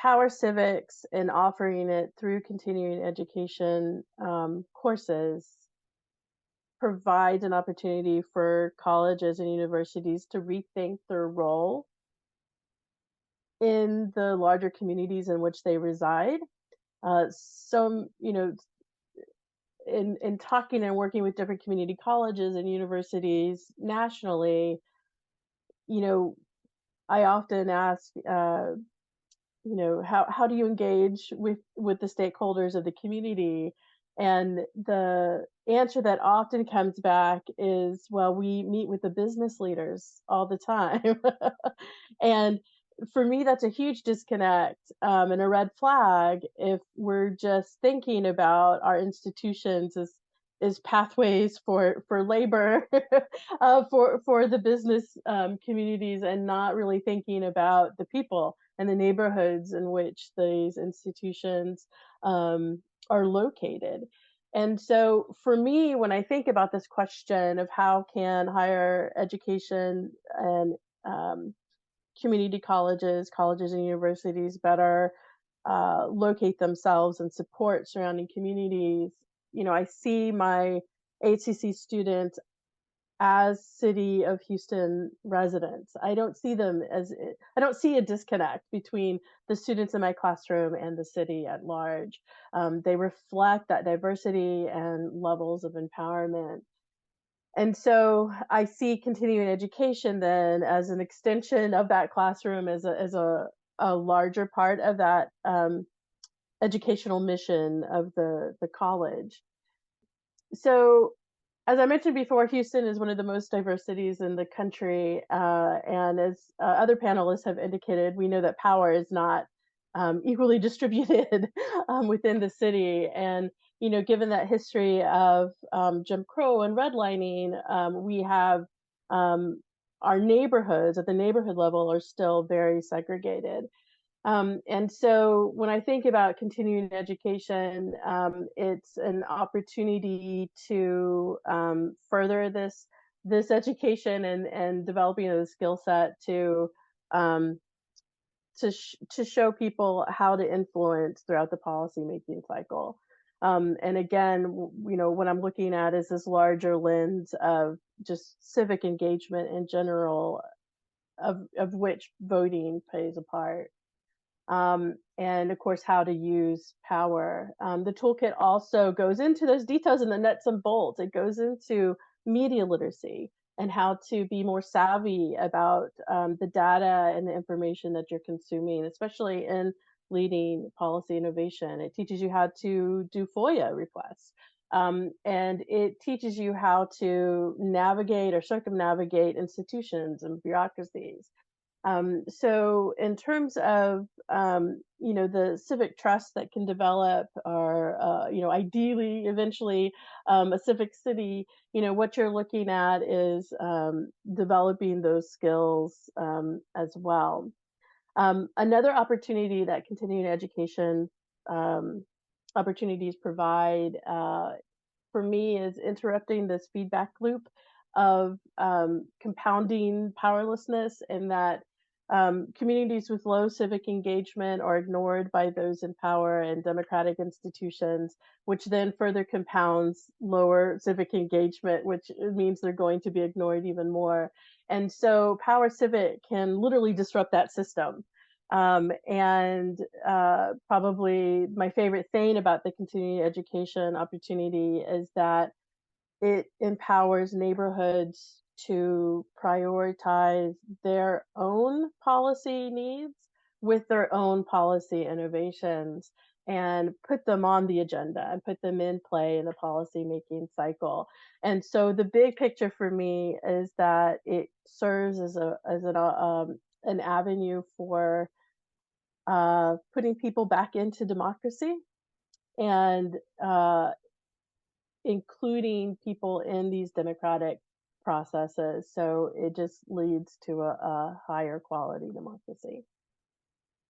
Power Civics and offering it through continuing education courses provides an opportunity for colleges and universities to rethink their role in the larger communities in which they reside. Some, in talking and working with different community colleges and universities nationally, you know, I often ask, how do you engage with the stakeholders of the community? And the answer that often comes back is, well, we meet with the business leaders all the time. And for me, that's a huge disconnect, and a red flag if we're just thinking about our institutions as pathways for labor, for the business communities, and not really thinking about the people and the neighborhoods in which these institutions are located. And so for me, when I think about this question of how can higher education and community colleges, colleges and universities better locate themselves and support surrounding communities, I see my HCC students as City of Houston residents. I don't see a disconnect between the students in my classroom and the city at large. They reflect that diversity and levels of empowerment. And so I see continuing education then as an extension of that classroom, as a larger part of that educational mission of the college. So as I mentioned before, Houston is one of the most diverse cities in the country. And as other panelists have indicated, we know that power is not equally distributed within the city. And, given that history of Jim Crow and redlining, we have our neighborhoods at the neighborhood level are still very segregated. And so when I think about continuing education, it's an opportunity to further this education and developing a skill set um, to show people how to influence throughout the policymaking cycle. And again, what I'm looking at is this larger lens of just civic engagement in general, of which voting plays a part. And of course, how to use power. The toolkit also goes into those details in the nuts and bolts. It goes into media literacy and how to be more savvy about the data and the information that you're consuming, especially in leading policy innovation. It teaches you how to do FOIA requests. And it teaches you how to navigate or circumnavigate institutions and bureaucracies. So in terms of the civic trust that can develop, or ideally eventually a civic city, what you're looking at is developing those skills as well. Another opportunity that continuing education opportunities provide for me is interrupting this feedback loop of compounding powerlessness, and that communities with low civic engagement are ignored by those in power and democratic institutions, which then further compounds lower civic engagement, which means they're going to be ignored even more. And so Power Civic can literally disrupt that system. And probably my favorite thing about the continuing education opportunity is that it empowers neighborhoods to prioritize their own policy needs with their own policy innovations and put them on the agenda and put them in play in the policy making cycle. And so the big picture for me is that it serves as an avenue for putting people back into democracy and including people in these democratic processes. So it just leads to a higher quality democracy.